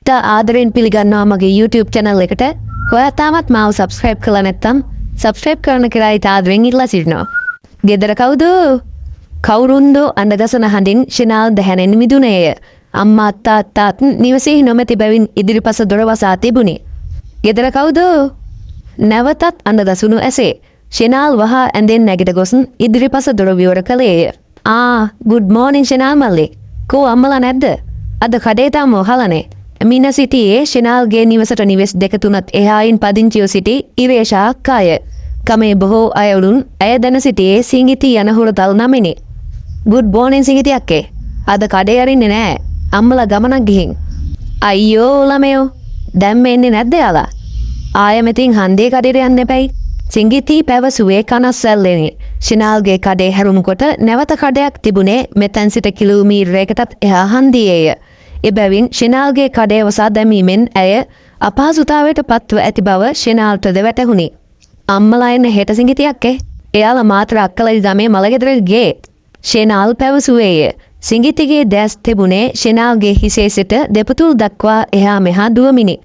ඉතා ආදරෙන් පිළිගන්නවා මගේ YouTube channel එකට. ඔයා තාමත් මාව subscribe කරලා නැත්නම් subscribe කරන්න කියලා ඉතා ආදරෙන් ඉල්ලා සිටිනවා. ගෙදර කවුද? කවුරුන්දෝ අඬගසන හඬින් ෂෙනාල් දැහැනෙන් මිදුනේය. අම්මා තාත්තාත් නිවසේ නොමැති බැවින් ඉදිරිපස දොර වසා තිබුණි. ගෙදර කවුද? නැවතත් අඬගසුණු ඇසේ. ෂෙනාල් වහා ඇඳෙන් නැගිට ගොස් ඉදිරිපස දොර විවර කළේය. good morning ෂෙනාල් මල්ලි. කෝ අම්මලා නැද්ද? අද කඩේ තාම වහලානේ. මින සිටියේ ෂෙනාල්ගේ නිවසට නිවෙස් දෙක තුනක් එහායින් පදිංචිව සිටි ඉරේෂා අක්කාය. කමේ බොහෝ අයවලුන් ඇය දැන සිටියේ සිංගිති යන හුරතල් නමිනි. good morning සිංගිති අක්කේ. අද කඩේ අරින්නේ නෑ. අම්මලා ගමනක් ගිහින්. අයියෝ ළමයෝ. දැන් එන්නේ නැද්ද යාලා? ආයෙමෙතින් හන්දේ කඩේට යන්න එපැයි. සිංගිති පැවසුවේ කනස්සැල්ලෙනි. ෂෙනාල්ගේ කඩේ හැරුණුකොට නැවත කඩයක් තිබුණේ මෙතැන් සිට කිලෝමීටරයකටත් එහා හන්දියේය. එබැවින් ෂෙනාල්ගේ කඩේ වසා දැමීමෙන් ඇය අපහසුතාවයට පත්ව ඇති බව ෂෙනාල්ටද වැටහුණි. අම්මලා එන්න හෙට සිංගිති අක්කේ. එයාලා මාත්‍ර අක්කලයි ගමේ මලගෙදරට ගේ. ෂෙනාල් පැවසුවේය. සිංගිතිගේ දැස් තිබුණේ ෂෙනාල්ගේ හිසේ සිට දෙපතුල් දක්වා එහා මෙහා දුවමිනි.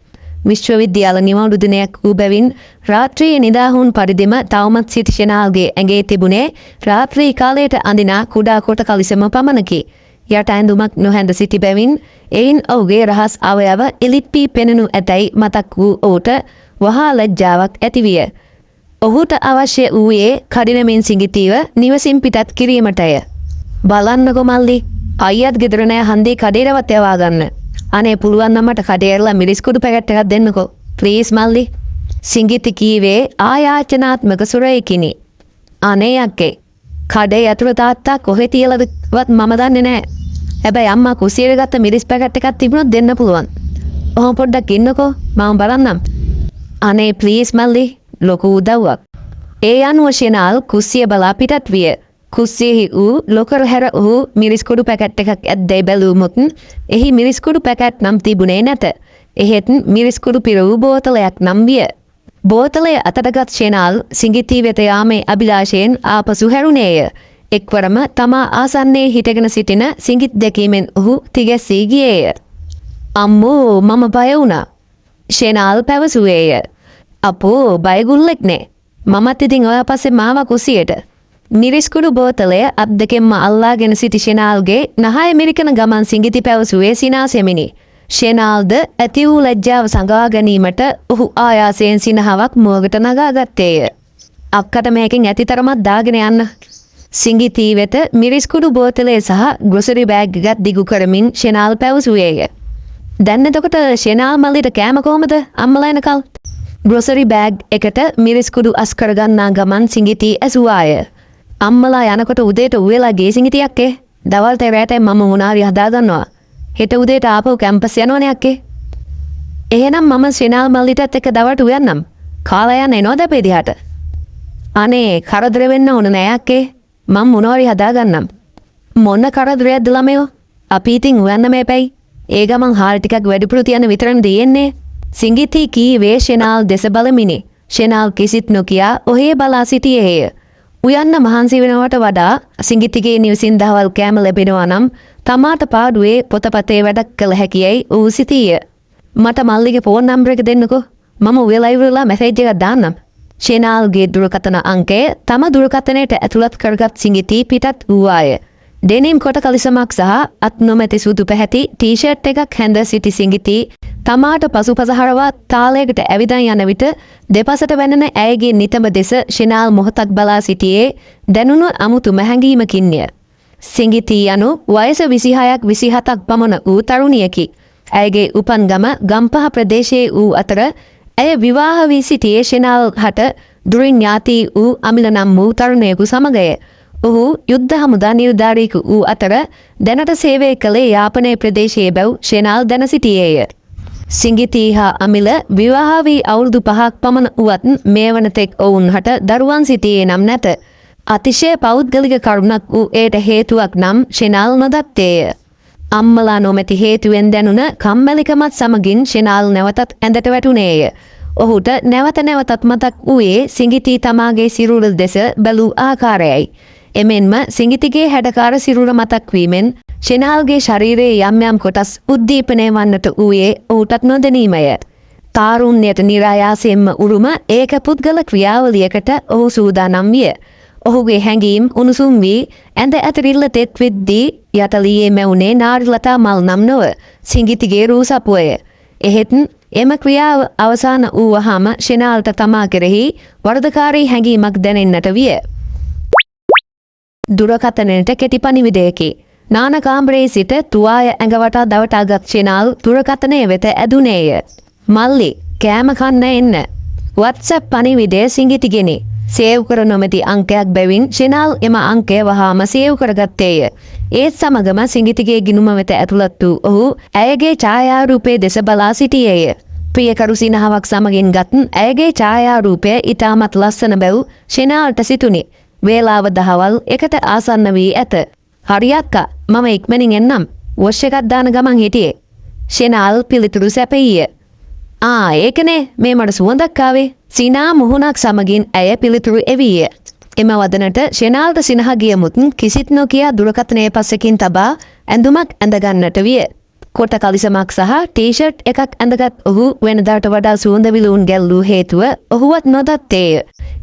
විශ්වවිද්‍යාල නිවාඩු දිනයක් වූ බැවින් රාත්‍රියේ නිදාහුන් පරිදිම තවමත් සිටි ෂෙනාල්ගේ ඇඟේ තිබුණේ රාත්‍රී කාලයට අඳිනා කුඩා කොට කලිසම පමණකි. යට ඇඳුමක් නොහැඳ සිටි බැවින් එයින් ඔහුගේ රහස් අවයව එලිප්පී පෙනෙනු ඇතැයි මතක් වූ ඔහුට වහා ලැජ්ජාවක් ඇතිවිය. ඔහුට අවශ්‍ය වූයේ කඩිනමින් සිංගිතීව නිවසින් පිටත් කිරීමටය. බලන්නකො මල්ලි, අයියත් ගෙදර නෑ හන්දේ කඩේටවත් යවා ගන්න. අනේ පුළුවන් නම් මට කඩේ ඇරලා මිරිස් කුඩු පැකට් එකක් දෙන්නකෝ. ප්ලීස් මල්ලි. සිංගිති කීවේ ආයාචනාත්මක සුරයකිනි. අනේ අක්කේ. කඩේ ඇතුළේ තාත්තා කොහෙ තියලාදවත් මම දන්නේ නෑ. හැබැයි අම්මා කුස්සියට ගත්ත මිරිස් පැකට් එකක් තිබුණොත් දෙන්න පුළුවන්. ඔහොම පොඩ්ඩක් ඉන්නකෝ මම බලන්නම්. අනේ ප්ලීස් මල්ලි, ලොකු උදව්වක්. ඒ අනුව ෂෙනාල් කුස්සිය බලා පිටත් විය. කුස්සියෙහි වූ ලොකර හැර වූ මිරිස් කුඩු පැකට් එකක් ඇද්දැයි බැලුවොත් එහි මිරිස් කුඩු පැකට් නම් තිබුණේ නැත. එහෙත් මිරිස් කුඩු පිර වූ බෝතලයක් නම් විය. බෝතලය අතටගත් ෂෙනාල් සිංගිති වෙත යාමේ අභිලාෂයෙන් ආපසු හැරුණේය. එක්වරම තමා ආසන්නයේ හිටගෙන සිටින සිංගිත් දැකීමෙන් ඔහු තිගැස්සී ගියේය. අම්මෝ මම බය වුණා. ෂෙනාල් පැවසුවේය. අපෝ බයගුල්ලෙක්නේ. මමත් ඉතින් ඔයා පස්සේ මාව කුස්සියට. මිරිස් කුඩු බෝතලය අත් දෙකෙන්ම අල්ලාගෙන සිටි ෂෙනාල්ගේ නහය මිරිකන ගමන් සිංගිති පැවසුවේ සිනාසෙමිනි. ෂෙනාල්ද ඇති වූ ලැජ්ජාව සඟවා ගැනීමට ඔහු ආයාසයෙන් සිනහවක් මුවගට නගා ගත්තේය. අක්කට මේකෙන් ඇතිතරමත් දාගෙන යන්න. සිංගිති වෙත මිරිස් කුඩු බෝතලය සහ ග්‍රොසරි බෑග් එකක් දිගු කරමින් ෂෙනාල් පැවසුවේය. දැන් එතකොට ෂෙනාල් මල්ලිට කෑම කොහමද අම්මලා එනකල්? ග්‍රොසරි බෑග් එකට මිරිස් කුඩු අස් කරගන්නා ගමන් සිංගිති ඇසුවාය. අම්මලා යනකොට උදේට උයලා ගේ සිංගිති අක්කේ. දවල්ට රැට මම මොනාරි හදාගන්නවා. හෙට උදේට ආපහු කැම්පස් යනවනේ අක්කේ. එහෙනම් මම ෂෙනාල් මල්ලිටත් එක්ක දවල්ට උයන්නම්. කාලා යන්න එනවද අපේ දිහාට? අනේ කරදර වෙන්න ඕන නෑ අක්කේ. මම මොනවාරි හදාගන්නම්. මොන කරදරයක්ද ළමයෝ? අපි ඉතින් උයන්න මේපැයි. ඒ ගමන් හාල් ටිකක් වැඩිපුර තියන්න විතරනේ දෙන්නේ. සිංගිති කීවේ ෂෙනාල් දෙස බලමිනි. ෂෙනාල් කිසිත් නොකියා ඔහේ බලා සිටියේය. උයන්න මහන්සි වෙනවට වඩා සිංගිතිගේ නිවසින් දහවල් කෑම ලැබෙනවා නම් තමාට පාඩුවේ පොතපතේ වැඩක් කළ හැකියයි ඌ සිතීය. මට මල්ලිගේ ෆෝන් නම්බර් එක දෙන්නකෝ. මම උයලා ඉවරලා මැසේජ් එකක් දාන්නම්. ෂෙනාල්ගේ දුරකථන අංකය තම දුරකථනයට ඇතුළත් කරගත් සිංගිති පිටත් වූවාය. ඩෙනිම් කොට කලිසමක් සහ අත් නොමැති සුදු පැහැති ටී-ෂර්ට් එකක් හැඳ සිටි සිංගිති තමාට පසුපස හරවා තාලයකට ඇවිදන් යන විට දෙපසට වැනෙන ඇයගේ නිතඹ දෙස ෂෙනාල් මොහොතක් බලා සිටියේ දැනුණු අමුතු මැහැඟීමකින්ය. සිංගිති යනු වයස 26ක් 27ක් පමණ වූ තරුණියකි. ඇයගේ උපන් ගම ගම්පහ ප්‍රදේශයේ වූ අතර ඇය විවාහ වී සිටියේ ෂෙනාල් හට දුරින් ඥාති වූ අමිල නම් වූ තරුණයෙකු සමගය. ඔහු යුද්ධ හමුදා නිලධාරියෙකු වූ අතර දැනට සේවය කළේ යාපනයේ ප්‍රදේශයේ බැව් ෂෙනාල් දැන සිටියේය. සිංගිති හා අමිල විවාහ වී අවුරුදු 5ක් පමණ වුවත් මේ වනතෙක් ඔවුන් හට දරුවන් සිටියේ නම් නැත. අතිශය පෞද්ගලික කරුණක් වූ එයට හේතුවක් නම් ෂෙනාල් නොදත්තේය. අම්මලා නොමැති හේතුවෙන් දැනුණ කම්මැලිකමත් සමගින් ෂෙනාල් නැවතත් ඇඳට වැටුණේය. ඔහුට නැවත නැවතත් මතක් වූයේ සිංගිති තමාගේ සිරුර දෙස බැලූ ආකාරයයි. එමෙන්ම සිංගිතිගේ හැඩකාර සිරුර මතක් වීමෙන් ෂෙනාල්ගේ ශරීරයේ යම් යම් කොටස් උද්දීපනය වන්නට වූයේ ඔහුටත් නොදැනීමය. තාරුණ්‍යයට නිරායාසයෙන්ම උරුම ඒක පුද්ගල ක්‍රියාවලියකට ඔහු සූදානම් විය. ඔහුගේ හැඟීම් උණුසුම් වී ඇඳ ඇතරිල්ල තෙත් විද්දී යටලියේ මැවුනේ නාරිලතා මල් නම් නොව සිඟිතිගේ රූසපුවය. එහෙත් එම ක්‍රියාව අවසාන වූවහම ෂෙනාල්ට තමා කෙරෙහි වරදකාරී හැඟීමක් දැනෙන්නට විය. දුරකථනයට කෙටි පණිවිඩයකි. නාන කාමරයේ සිට තුවාය ඇඟවටා දවටාගත් ෂෙනාල් දුරකථනය වෙත ඇදුනේය. මල්ලි කෑම කන්න එන්න. WhatsApp පණිවිඩය සිඟිතිගෙනි. සේව් කර නොමැති අංකයක් බැවින් ෂෙනාල් එම අංකය වහාම සේව් කරගත්තේය. ඒත් සමගම සිඟිතිගේ ගිණුම වෙත ඇතුළත් වූ ඔහු ඇයගේ ඡායාරූපයේ දෙස බලා සිටියේය. ප්‍රියකරු සිනහවක් සමගින් ගත් ඇයගේ ඡායාරූපය ඉතාමත් ලස්සන බැව් ෂෙනාල්ට සිතුනි. වේලාව දහවල් එකට ආසන්න වී ඇත. හරි අක්කා මම ඉක්මනින් එන්නම්. වොෂ් එකක් දාන ගමන් හිටියේ. ෂෙනාල් පිළිතුරු සැපයීය. ඒකනේ මේ මට සුවඳක් ආවේ. සිනා මුහුණක් සමගින් ඇය පිළිතුරු එවීය. එම වදනට ෂෙනාල්ට සිනහ ගියමුත් කිසිත් නොකියා දුරකථනයේ පස්සකින් තබා ඇඳුමක් ඇඳගන්නට විය. කොට කලිසමක් සහ ටී-ෂර්ට් එකක් ඇඳගත් ඔහු වෙනදාට වඩා සුවඳ විලවුන් ගැල්ලූ හේතුව ඔහුවත් නොදත්තේය.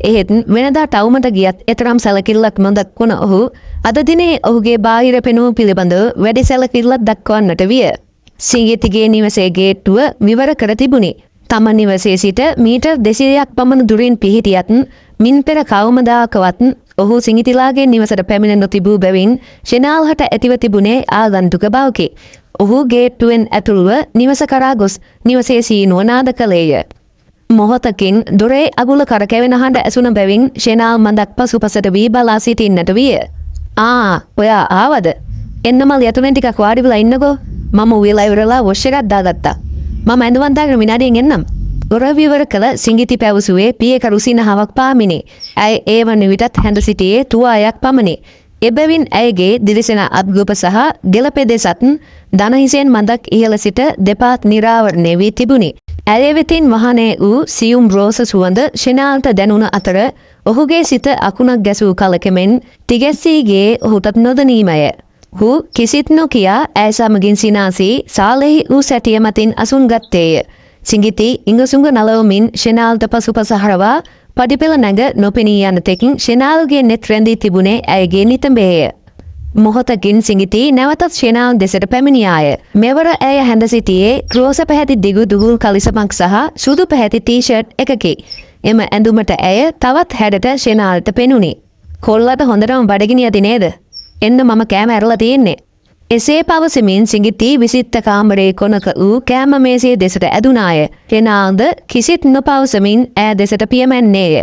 එහෙත් වෙනදා ටවුමට ගියත් එතරම් සැලකිල්ලක් නොදක්වන ඔහු අද දිනේ ඔහුගේ බාහිර පෙනුම පිළිබඳව වැඩි සැලකිල්ලක් දක්වන්නට විය. සිඟිතිගේ නිවසේ ගේට්ටුව විවර කර තිබුණි. තම නිවසේ සිට මීටර් 200ක් පමණ දුරින් පිහිටියත් මින් පෙර කවමදාකවත් ඔහු සිඟිතිලාගේ නිවසට පැමිණ නොතිබූ බැවින් ෂෙනාල්හට ඇතිව තිබුණේ ආගන්තුක බවකි. ඔහු ගේට්ටුවෙන් ඇතුළුව නිවස කරා ගොස් නිවසේ සීනුව නාද කළේය. මොහොතකින් දොරේ අගුල කරකැවෙන හඬ ඇසුන බැවින් ෂෙනාල් මඳක් පසුපසට වී බලා සිටින්නට විය. ඔයා ආවද? එන්න මල් යතුනේ ටිකක් වාඩි වෙලා ඉන්නකෝ. මම උයලා ඉවරලා වොෂ් එකක් දාගත්තා. මම ඇඳුම් දාගෙන විනාඩියෙන් එන්නම්. දොර විවර කළ සිඟිති පැවසුවේ පියකරු සිනහවක් පාමිනි. ඇය ඒ වන විටත් හැඳ සිටියේ තුවායක් පමණි. එබැවින් ඇයගේ දිලිසෙන අත්ගොප සහ ගෙල පෙදෙසත් දනහිසෙන් මඳක් ඉහළ සිට දෙපාත් නිරාවරණය වී තිබුණි. ඇය වෙතින් වහනේ වූ සියුම් රෝස සුවඳ ෂෙනාල්ට දැනුණ අතර ඔහුගේ සිත අකුණක් ගැසූ කලකෙමෙන් තිගැස්සීගේ ඔහුටත් නොදනීමය. හු කිසිත් නොකියා ඇය සමගින් සිනාසී සාලෙහි වූ සැටිය මතින් අසුන් ගත්තේය. සිඟිති ඉඟසුඟ නලවමින් ෂෙනාල්ට පසුපස හරවා පඩිපෙළ නැග නොපෙනී යන තෙකින් ෂෙනාල්ගේ නෙත් රැඳී තිබුණේ ඇයගේ නිතඹේය. මොහොතකින් සිඟිති නැවතත් ෂෙනාල් දෙසට පැමිණියාය. මෙවර ඇය හැඳ සිටියේ රෝස පැහැති දිගු දුගුල් කලිසමක් සහ සුදු පැහැති ටී-ෂර්ට් එකකි. එම ඇඳුමට ඇය තවත් හැඩට ෂෙනාල්ට පෙනුනි. කොල්ලට හොඳටම බඩගිනි ඇති නේද? එන්න මම කෑම ඇරලා තියෙන්නේ. එසේ පවසමින් සිඟිති විසිත්ත කාමරයේ කොනක වූ කෑම මේසේ දෙසට ඇදුනාය. ෂෙනාල්ද කිසිත් නොපවසමින් ඈ දෙසට පියමැන්නේය.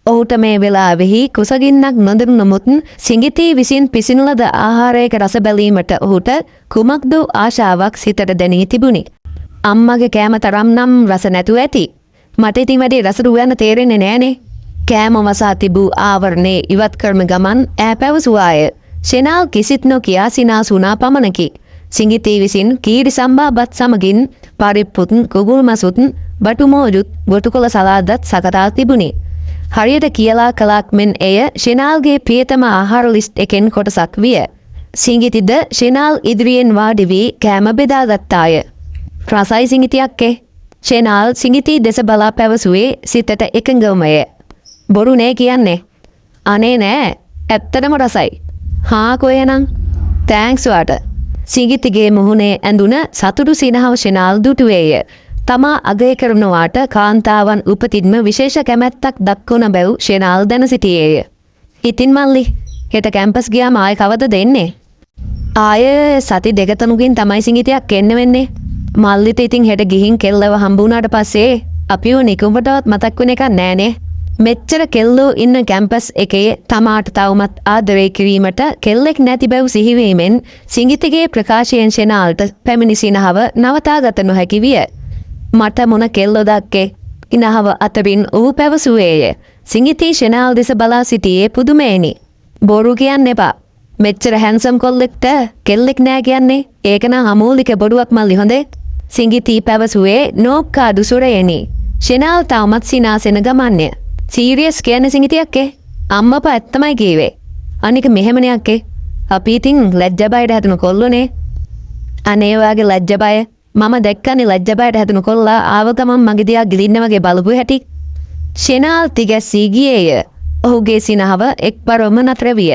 ඔහුට මේ වෙලාවෙහි කුසගින්නක් නොදැනු නමුත් සිඟිති විසින් පිසින ලද ආහාරයක රස බැලීමට ඔහුට කුමක්ද ආශාවක් සිතට දැනී තිබුණි. අම්මගේ කෑම තරම් නම් රස නැතුව ඇති. මට ඉතින් වැඩි රසට උයන්න තේරෙන්නේ නෑනේ. කෑම වසා තිබූ ආවරණේ ඉවත් කරන ගමන් ඈ පැවසුවාය. ෂෙනාල් කිසිත් නොකියා සිනාසුනා පමණකි. සිඟිති විසින් කීරි සම්බාබත් සමගින් පරිප්පුත් කුකුල් මසුත් බටුමෝජුත් ගොටුකොළ සලාදත් සකසා තිබුණි. හරියට කියලා කලාක් මෙන් එය ෂෙනාල්ගේ ප්‍රියතම ආහාර ලිස්ට් එකෙන් කොටසක් විය. සිඟිතිද ෂෙනාල් ඉදිරියෙන් වාඩි වී කෑම බෙදාගත්තාය. රසයි සිඟිතියක්කේ. ෂෙනාල් සිඟිති දෙස බලා පැවසුවේ සිතට එකඟවමය. බොරු නේ කියන්නේ. අනේ නෑ ඇත්තටම රසයි. කොහෙනම් තෑන්ක්ස් වාට. සිඟිතිගේ මුහුණේ ඇඳුන සතුටු සිනහව ෂෙනාල් දුටුවේය. තමා අගය කරනවාට කාන්තාවන් උපතින්ම විශේෂ කැමැත්තක් දක්වන බැව් ෂෙනාල් දැන සිටියේය. ඉතින් මල්ලි හෙට කැම්පස් ගියාම ආයෙ කවද දෙන්නේ? ආයෙ සති දෙකතනුකින් තමයි සිඟිතියක් එන්න වෙන්නේ. මල්ලිට ඉතින් හෙට ගිහින් කෙල්ලව හම්බ වුණාට පස්සේ අපිව නිකුඹටවත් මතක් වෙන එකක් නෑනේ. මෙච්චර කෙල්ලෝ ඉන්න කැම්පස් එකේ තමාට තවමත් ආදරය කිරීමට කෙල්ලෙක් නැති බැව් සිහිවීමෙන් සිඟිතිගේ ප්‍රකාශයෙන් ෂෙනාල්ට පැමිණි සිනහව නවතා ගත නොහැකි විය. මට මොන කෙල්ලෝ දක්කේ? ඉනහව අතරින් ඔහු පැවසුවේය. සිඟිති ෂෙනාල් දෙස බලා සිටියේ පුදුමේනි. බොරු කියන්න එපා. මෙච්චර හැන්සම් කොල්ලෙක්ට කෙල්ලෙක් නෑ කියන්නේ ඒකනම් අමූලික බොරුවක් මල්ලි හොඳේ. සිඟිති පැවසුවේ නෝක්කාඩු සුරයෙනි. ෂෙනාල් තවමත් සිනාසෙන ගමන්ය. සීරියස් කියන්නේ සිඟිතියක්කේ? අම්මපා ඇත්තමයි කීවේ. අනික මෙහෙමනේ අක්කේ. අපි ඉතින් ලැජ්ජ බයට හැදුණු කොල්ලෝනේ. අනේ වාගේ ලැජ්ජ බය මම දැක්කනේ ලැජ්ජ බයට හැදුණු කොල්ලා ආව ගමන් මගේ දිහා ගිලින්න වගේ බලපු හැටි. ෂෙනාල් තිගැස්සී ගියේය. ඔහුගේ සිනහව එක්වරම නතර විය.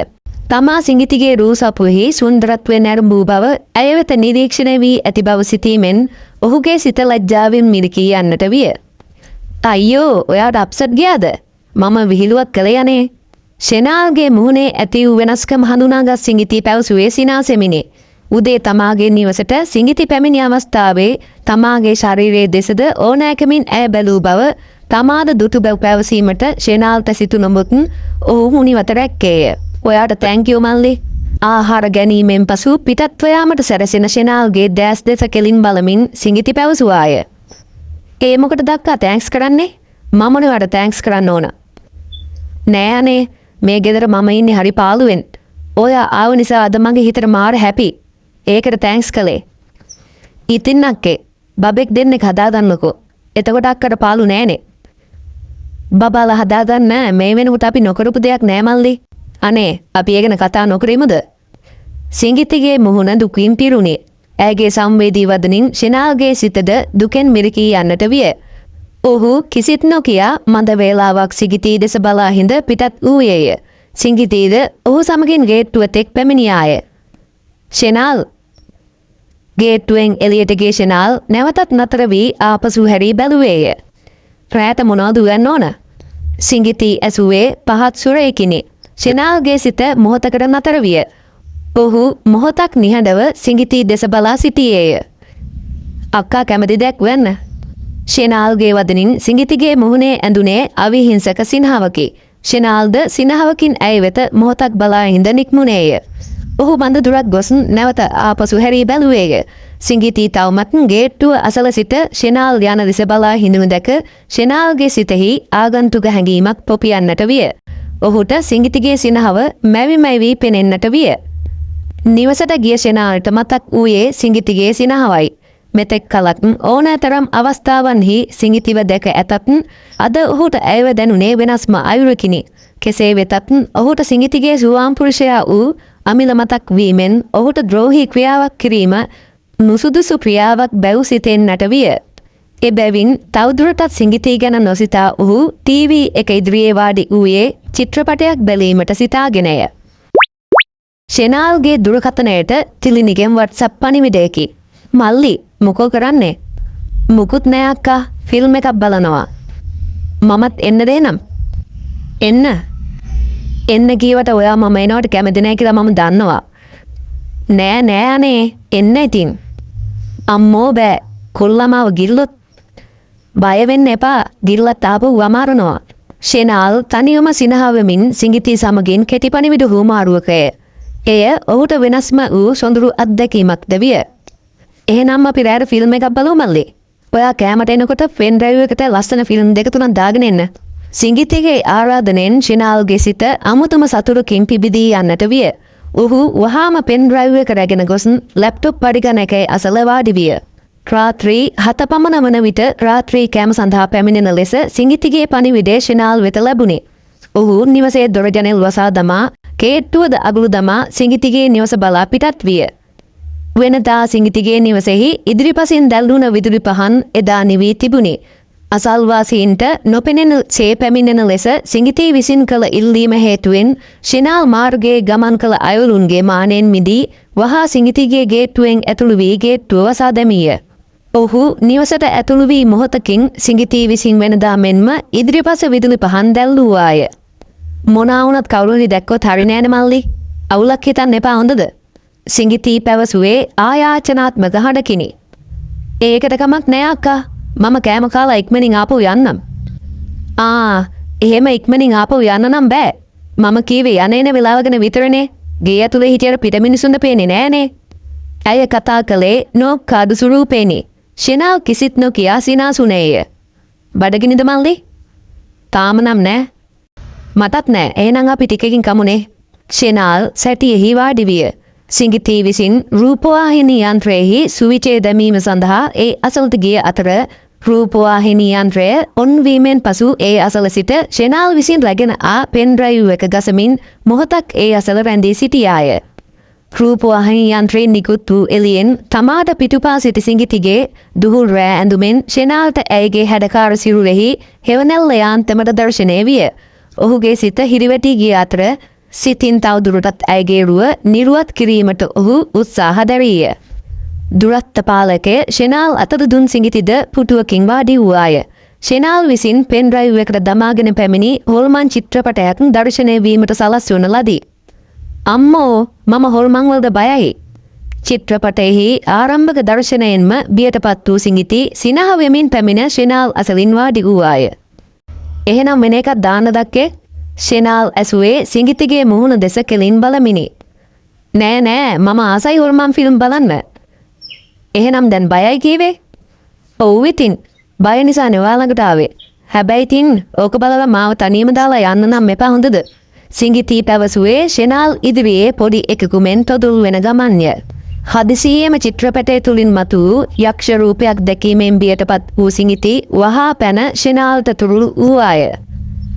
තමා සිඟිතිගේ රූ සපුවෙහි සුන්දරත්වය නැරඹූ බව ඇය වෙත නිරීක්ෂණය වී ඇති බව සිතීමෙන් ඔහුගේ සිත ලැජ්ජාවෙන් මිරිකී යන්නට විය. අයියෝ ඔයාට අප්සෙට් ගියාද? මම විහිළුවක් කළේ යනේ. ෂෙනාල්ගේ මුහුණේ ඇති වූ වෙනස්කම හඳුනාගත් සිඟිති පැවසුවේ සිනාසෙමිනි. උදේ තමාගේ නිවසට සිඟිති පැමිණි අවස්ථාවේ තමාගේ ශරීරයේ දෙසද ඕනෑකමින් ඇය බැලූ බව තමාද දුටු බව පැවසීමට ෂෙනාල්ට සිතු නොමුත් ඔහු මුනිවත රැක්කේය. ඔයාට තැන්කියු මල්ලි. ආහාර ගැනීමෙන් පසු පිටත්ව යාමට සැරසෙන ෂෙනාල්ගේ දැස් දෙස කෙලින් බලමින් සිඟිති පැවසුවාය. ඒ මොකට දක්කා තෑන්ක්ස් කරන්නේ? මමනේ ඔයාට තෑන්ක්ස් කරන්න ඕන. නෑ අනේ මේ ගෙදර මම ඉන්නේ හරි පාළුවෙන්. ඔයා ආව නිසා අද මගේ හිතට මාර හැපි. ඒකට තෑන්ක්ස් කළේ. ඉතින් අක්කේ බබෙක් දෙන්නෙක් හදාගන්නකෝ. එතකොට අක්කට පාළු නෑනේ. බබාලා හදාගන්න මේ වෙනකොට අපි නොකරපු දෙයක් නෑ මල්ලි. අනේ අපි ඒ ගැන කතා නොකරමුද? සිඟිතිගේ මුහුණ දුකින් පිරුණි. ඇයගේ සංවේදී වදනින් ෂෙනාල්ගේ සිතද දුකෙන් මිරිකී යන්නට විය. ඔහු කිසිත් නොකියා මඳ වේලාවක් සිඟිතී දෙස බලා හිඳ පිටත් වූයේය. සිඟිතීද ඔහු සමගින් ගේට්ටුව තෙක් පැමිණියාය. ෂෙනාල් ගේට්ටුවෙන් එළියට ගිය ෂෙනාල් නැවතත් නතර වී ආපසු හැරී බැලුවේය. රෑට මොනවද උයන්න ඕන? සිඟිතී ඇසුවේ පහත් සුරයකිනි. ෂෙනාල්ගේ සිත මොහොතකට නතර විය. ඔහු මොහොතක් නිහඬව සිඟිතී දෙස බලා සිටියේය. අක්කා කැමති දෙයක් වෙන්න. ෂෙනාල්ගේ වදනින් සිඟිතිගේ මුහුණේ ඇඳුනේ අවිහිංසක සිනහවකි. ෂෙනාල්ද සිනහවකින් ඇය වෙත මොහොතක් බලා හිඳ නික්මුණේය. ඔහු බඳ දුරක් ගොස් නැවත ආපසු හැරී බැලුවේය. සිඟිතී තවමත් ගේට්ටුව අසල සිට ෂෙනාල් යන දිස බලා හිඳුණු දැක ෂෙනාල්ගේ සිතෙහි ආගන්තුක හැඟීමක් පොපියන්නට විය. ඔහුට සිඟිතිගේ සිනහව මැවි මැවි පෙනෙන්නට විය. නිවසට ගිය ෂෙනාල්ට මතක් වූයේ සිඟිතිගේ සිනහවයි. මෙතෙක් කලක් ඕනෑතරම් අවස්ථාවන්හි සිඟිතිව දැක ඇතත් අද ඔහුට ඇයව දැනුනේ වෙනස්ම අයුරකිනි. කෙසේ වෙතත් ඔහුට සිඟිතිගේ සුවාම් පුරුෂයා වූ අමිල මතක් වීමෙන් ඔහුට ද්‍රෝහී ක්‍රියාවක් කිරීම නුසුදුසු ක්‍රියාවක් බැව් සිතෙන්නට විය. එබැවින් තවදුරටත් සිඟිතී ගැන නොසිතා ඔහු ටීවී එක ඉදිරියේ වාඩි වූයේ චිත්‍රපටයක් බැලීමට සිතාගෙනය. ෂෙනාල්ගේ දුරකථනයට තිලිනිගෙන් WhatsApp පණිවිඩයකි. මල්ලි මොකෝ කරන්නේ? මුකුත් නෑ අක්කා ෆිල්ම් එකක් බලනවා. මමත් එන්න දේනම්? එන්න. එන්න කීවට ඔයා මම එනවට කැමති නෑ කියලා මම දන්නවා. නෑ නෑ අනේ එන්න ඉතින්. අම්මෝ බෑ කොල්ලමාව ගිල්ලොත්. බය වෙන්න එපා ගිල්ලත් ආපහු අමාරනවා. ෂෙනාල් තනියම සිනහවෙමින් සිඟිතී සමගින් කෙටි පණිවිඩ හුවමාරුවකය. එය ඔහුට වෙනස්ම වූ සොඳුරු අත්දැකීමක්ද විය. එහෙනම් අපි රෑට ෆිල්ම් එකක් බලමු මල්ලි. ඔයා කෑමට එනකොට ෆෙන් ඩ්‍රයිව් එකට ලස්සන ෆිල්ම් දෙක තුනක් දාගෙන එන්න. සිඟිතිගේ ආරාධනෙන් ෂෙනාල්ගේ සිත අමුතුම සතුටකින් පිබිදී යන්නට විය. ඔහු වහාම පෙන් ඩ්‍රයිව් එක රැගෙන ගොස් ලැප්ටොප් පඩිගණ එකේ අසල වාඩි විය. රාත්‍රී 7 පමණ වන විට රාත්‍රී කෑම සඳහා පැමිණෙන ලෙස සිඟිතිගේ පණිවිඩය ෂෙනාල් වෙත ලැබුණි. ඔහු නිවසේ දොර ජනෙල් වසා දමා කේට්ටුවද අගුළු දමා සිඟිතිගේ නිවස බලා පිටත් විය. වෙනදා සිඟිතිගේ නිවසෙහි ඉදිරිපසින් දැල්වුණ විදුලි පහන් එදා නිවී තිබුණි. අසල්වාසීන්ට නොපෙනෙන සේ පැමිණෙන ලෙස සිඟිතී විසින් කළ ඉල්ලීම හේතුවෙන් ෂෙනාල් මාර්ගයේ ගමන් කළ අයවලුන්ගේ මානෙන් මිදී වහා සිඟිතිගේ ගේට්ටුවෙන් ඇතුළු වී ගේට්ටුව වසා දැමීය. ඔහු නිවසට ඇතුළු වී මොහොතකින් සිඟිතී විසින් වෙනදා මෙන්ම ඉදිරිපස විදුලි පහන් දැල්වුවාය. මොනා වුණත් කවුරුනි දැක්කොත් හරි නෑනේ මල්ලි. අවුලක් හිතන්න එපා හොඳද? සිඟිතී පැවසුවේ ආයාචනාත්මක හඬකිනි. ඒකට කමක් නෑ අක්කා. මම කෑම කාලා ඉක්මනින් ආපහු යන්නම්. එහෙම ඉක්මනින් ආපහු යන්න නම් බෑ. මම කීවේ යන්නේන වෙලාව ගැන විතරනේ. ගේ ඇතුලේ හිටියට පිට මිනිසුන්ද පේන්නේ නෑනේ. ඇය කතා කළේ නොකාදු ස්වරූපේනි. ෂෙනාල් කිසිත් නොකියා සිනාසුනේය. බඩගිනිද මල්ලි? තාම නම් නෑ. මටත් නෑ. එහෙනම් අපි ටිකකින් කමුනේ. ෂෙනාල් සැටියෙහි වාඩි විය. සිඟිතී විසින් රූපවාහිනී යන්ත්‍රයෙහි සුවිචේ දැමීම සඳහා ඒ අසලට ගිය අතර රූපවාහිනී යන්ත්‍රය ඔන් වීමෙන් පසු ඒ අසල සිට ෂෙනාල් විසින් රැගෙන ආ පෙන් ඩ්‍රයිව් එක ගසමින් මොහොතක් ඒ අසල රැඳී සිටියාය. රූපවාහිනී යන්ත්‍රයෙන් නිකුත් වූ එළියෙන් තමාට පිටුපා සිටි සිඟිතිගේ දුහුල් රෑ ඇඳුමෙන් ෂෙනාල්ට ඇයගේ හැඩකාර සිරුරෙහි හෙවනැල්ල යාන්තමට දර්ශනය විය. ඔහුගේ සිත හිරිවැටි ගිය අතර සිතින් තවදුරටත් ඇයගේ රුව නිරුවත් කිරීමට ඔහු උත්සාහ දැරීය. දුරත්ත පාලකය ෂෙනාල් අතට දුන් සිඟිතිද පුටුවකින් වාඩි වූවාය. ෂෙනාල් විසින් පෙන් ඩ්‍රයිව් එකට දමාගෙන පැමිණි හොල්මන් චිත්‍රපටයක් දර්ශනය වීමට සලස්වන ලදී. අම්මෝ මම හොල්මන්වලද බයයි. චිත්‍රපටයෙහි ආරම්භක දර්ශනයෙන්ම බියටපත් වූ සිඟිති සිනහ වෙමින් පැමිණ ෂෙනාල් අසලින් වාඩි වූවාය. එහෙනම් වෙන එකක් දාන්න දක්කේ? ෂෙනාල් ඇසුවේ සිඟිතිගේ මුහුණ දෙස කෙලින් බලමිනි. නෑ නෑ මම ආසයි හොල්මන් ෆිල්ම් බලන්න. එහෙනම් දැන් බයයි කීවේ? ඔව් ඉතින් බය නිසා නෙවා ළඟට ආවේ. හැබැයි ඉතින් ඕක බලලා මාව තනියම දාලා යන්න නම් එපා හොඳද? සිඟිති පැවසුවේ ෂෙනාල් ඉදිරියේ පොඩි එකකු මෙන් තොදුල් වෙන ගමන්ය. හදිසියේම චිත්‍රපටය තුලින් මතු යක්ෂ රූපයක් දැකීමෙන් බියටපත් වූ සිඟිති වහා පැන ෂෙනාල්ට තුරුළු වූවාය.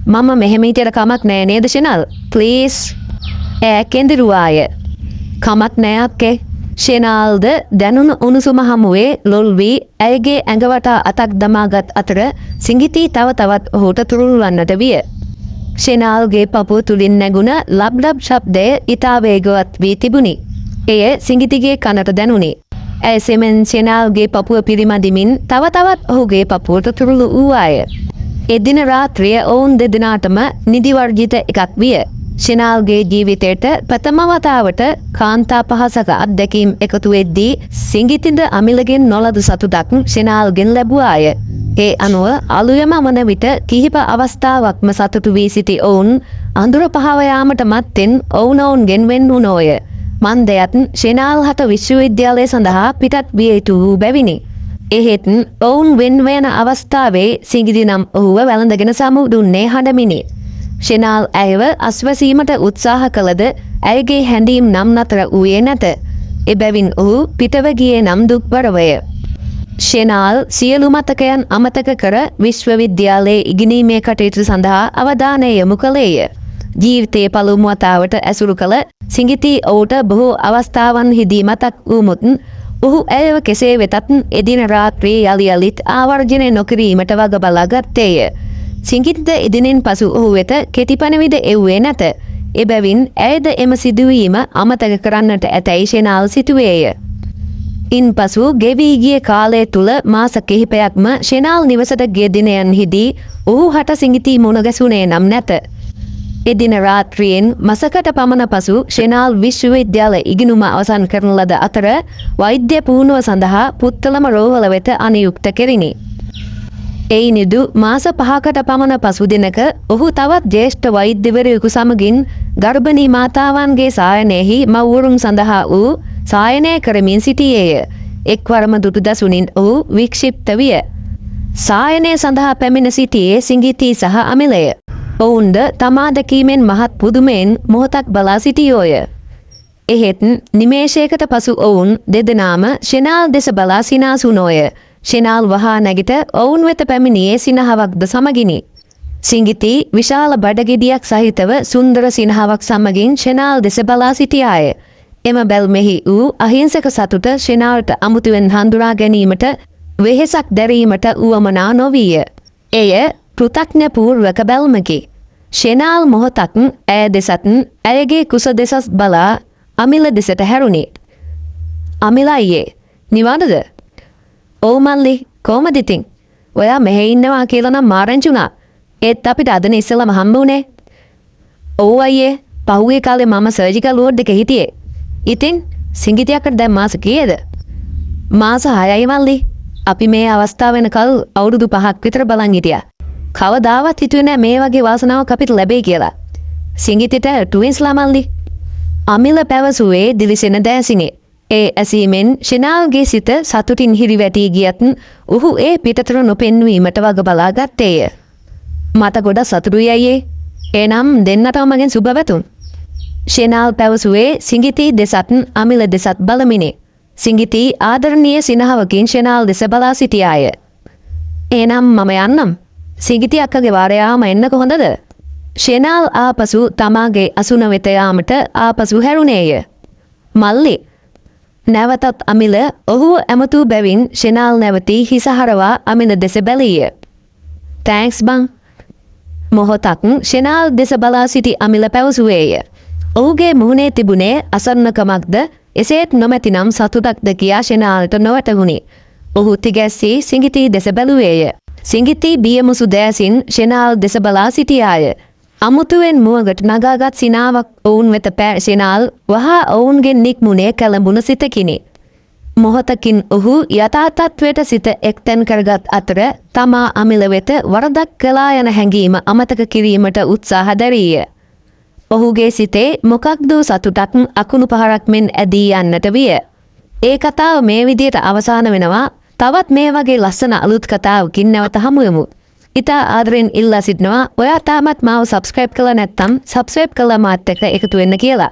මම මෙහෙම හිටියට කමක් නෑ නේද ෂෙනාල්? ප්ලීස්. ඈ කෙඳිරුවාය. කමක් නෑ අක්කේ. ෂෙනාල්ද දැනුණු උණුසුම හමුවේ ලොල් වී ඇයගේ ඇඟ වටා අතක් දමාගත් අතර සිඟිති තව තවත් ඔහුට තුරුළු වන්නට විය. ෂෙනාල්ගේ පපුව තුලින් නැගුණ ලබ්ඩබ් ශබ්දය ඉතා වේගවත් වී තිබුණි. එය සිඟිතිගේ කනට දැනුනි. ඇය සෙමෙන් ෂෙනාල්ගේ පපුව පිරිමදිමින් තව තවත් ඔහුගේ පපුවට තුරුළු වූවාය. එදින රාත්‍රිය ඔවුන් දෙදෙනාටම නිදිවර්ජිත එකක් විය. ෂෙනාල්ගේ ජීවිතයට ප්‍රථම වතාවට කාන්තා පහසක අත්දැකීම් එකතු වෙද්දී සිඟිතිද අමිලගෙන් නොලද සතුටක් ෂෙනාල්ගෙන් ලැබුවාය. ඒ අනුව අලුයම වන විට කිහිප අවස්ථාවක්ම සතුටු වී සිටි ඔවුන් අඳුර පහව යාමට මත්තෙන් ඔවුනොවුන්ගෙන් වෙන් වුණෝය. මන්දයත් ෂෙනාල් හට විශ්වවිද්‍යාලය සඳහා පිටත් විය යුතු වූ බැවිනි. එහෙත් ඔවුන් වෙන් වෙන අවස්ථාවේ සිඟිති නම් ඔහුව වැළඳගෙන සමු දුන්නේ හඬමිනි. ෂෙනාල් ඇයව අස්වැසීමට උත්සාහ කළද ඇයගේ හැඬීම් නම් නතර වූයේ නැත. එබැවින් ඔහු පිටව ගියේ නම් දුක්බරවය. ෂෙනාල් සියලු මතකයන් අමතක කර විශ්වවිද්‍යාලයේ ඉගෙනීමේ කටයුතු සඳහා අවධානය යොමු කළේය. ජීවිතයේ පළමු වතාවට ඇසුරු කළ සිඟිති ඔහුට බොහෝ අවස්ථාවන්හිදී මතක් වූමුත් ඔහු ඇයව කෙසේ වෙතත් එදින රාත්‍රියේ යලි යලිත් ආවර්ජනය නොකිරීමට වග බලා ගත්තේය. සිඟිතිද එදිනෙන් පසු ඔහු වෙත කෙටිපණවිඩ එව්වේ නැත. එබැවින් ඇයද එම සිදුවීම අමතක කරන්නට ඇතැයි ෂෙනාල් සිතුවේය. ඉන්පසු ගෙවී ගිය කාලය තුල මාස කිහිපයක්ම ෂෙනාල් නිවසට ගිය දිනයන්හිදී ඔහු හට සිඟිති මුණ ගැසුණේ නම් නැත. එදින රාත්‍රියෙන් මසකට පමණ පසු ෂෙනාල් විශ්වවිද්‍යාල ඉගෙනුම අවසන් කරන ලද අතර වෛද්‍ය පුහුණුව සඳහා පුත්තලම රෝහල වෙත අනියුක්ත කෙරිණි. එයිනිදු මාස 5කට පමණ පසු දිනක ඔහු තවත් ජ්‍යෙෂ්ඨ වෛද්‍යවරයෙකු සමගින් ගර්භණී මාතාවන්ගේ සායනයෙහි මව්වරුන් සඳහා වූ සායනය කරමින් සිටියේය. එක්වරම දුටු දසුනින් ඔහු වික්ෂිප්ත විය. සායනය සඳහා පැමිණ සිටියේ සිඟිති සහ අමිලය. ඔවුන්ද තමා දැකීමෙන් මහත් පුදුමයෙන් මොහොතක් බලා සිටියෝය. එහෙත් නිමේෂයකට පසු ඔවුන් දෙදෙනාම ෂෙනාල් දෙස බලා සිනාසුනෝය. ෂෙනාල් වහා නැගිට ඔවුන් වෙත පැමිණියේ සිනහවක්ද සමගිනි. සිඟිති විශාල බඩගෙඩියක් සහිතව සුන්දර සිනහවක් සමගින් ෂෙනාල් දෙස බලා සිටියාය. එම බැල්මෙහි වූ අහිංසක සතුට ෂෙනාල්ට අමුතුවෙන් හඳුනා ගැනීමට වෙහෙසක් දැරීමට උවමනා නොවීය. එය පෘථග්ජ පූර්වක බැල්මකි. ෂෙනාල් මොහොතක් ඇය දෙසත් ඇයගේ කුස දෙසස් බලා අමිල දෙසට හැරුණි. අමිල අයියේ නිවනද? ඔව් මල්ලි කොහමද ඉතින්? ඔයා මෙහෙ ඉන්නවා කියලා නම් මාරංචි වුණා. ඒත් අපිට අදනේ ඉස්සෙල්ලාම හම්බ වුණේ. ඔව් අයියේ පහුගිය කාලේ මම සර්ජිකල් වෝඩ් එකේ හිටියේ. ඉතින් සිඟිතියකට දැන් මාස කීයද? මාස 6යි මල්ලි. අපි මේ අවස්ථාව වෙනකල් අවුරුදු 5ක් විතර බලන් හිටියා. කවදාවත් හිතුවේ නෑ මේ වගේ වාසනාවක් අපිට ලැබෙයි කියලා. සිඟිතිට ට්වින්ස්ලා මල්ලි. අමිල පැවසුවේ දිලිසෙන දෑසිනේ. ඒ ඇසීමෙන් ෂෙනාල්ගේ සිත සතුටින් හිරිවැටී ගියත් ඔහු ඒ පිටතට නොපෙන්වීමට වග බලා ගත්තේය. මට ගොඩක් සතුටුයි අයියේ. එනම් දෙන්නටම මගෙන් සුබ පැතුම්. ෂෙනාල් පැවසුවේ සිඟිති දෙසත් අමිල දෙසත් බලමිනි. සිඟිති ආදරණීය සිනහවකින් ෂෙනාල් දෙස බලා සිටියාය. එනම් මම යන්නම්. සිඟිති අක්කගේ වාරයාම එන්නක හොඳද? ෂෙනාල් ආපසු තමාගේ අසුන වෙත යාමට ආපසු හැරුණේය. මල්ලි නැවතත් අමිල ඔහු ඇමතු බැවින් ෂෙනාල් නැවතී හිසහරවා අමිල දෙස බැලීය. තෑන්ක්ස් බං. මොහොතක් ෂෙනාල් දෙස බලා සිටි අමිල පැවසුවේය. ඔහුගේ මුහුණේ තිබුණේ අසරණකමක්ද එසේත් නොමැතිනම් සතුටක්ද කියා ෂෙනාල්ට නොවැටහුණි. ඔහු තිගැස්සී සිඟිතී දෙස බැලුවේය. සිඟිතී බියමුසු දෑසින් ෂෙනාල් දෙස බලා සිටියාය. අමුතුවෙන් මුවගට නගාගත් සිනාවක් ඔවුන් වෙත පෑ ෂෙනාල් වහා ඔවුන්ගෙන් නික්මුණේ කැළඹුණ සිතකිනි. මොහොතකින් ඔහු යථාර්ථත්වයට සිත එක්තැන් කරගත් අතර තමා අමිල වෙත වරදක් කළා යන හැඟීම අමතක කිරීමට උත්සාහ දැරීය. ඔහුගේ සිතේ මොකක්දෝ සතුටක් අකුණු පහරක් මෙන් ඇදී යන්නට විය. ඒ කතාව මේ විදියට අවසාන වෙනවා. තවත් මේ වගේ ලස්සන අලුත් කතාවකින් නැවත හමුවෙමු. ඉතා ආදරෙන් ඉල්ලා සිටිනවා ඔයා තාමත් මාව සබ්ස්ක්‍රයිබ් කළා නැත්නම් සබ්ස්ක්‍රයිබ් කළා මාත් එක්ක එකතු වෙන්න කියලා.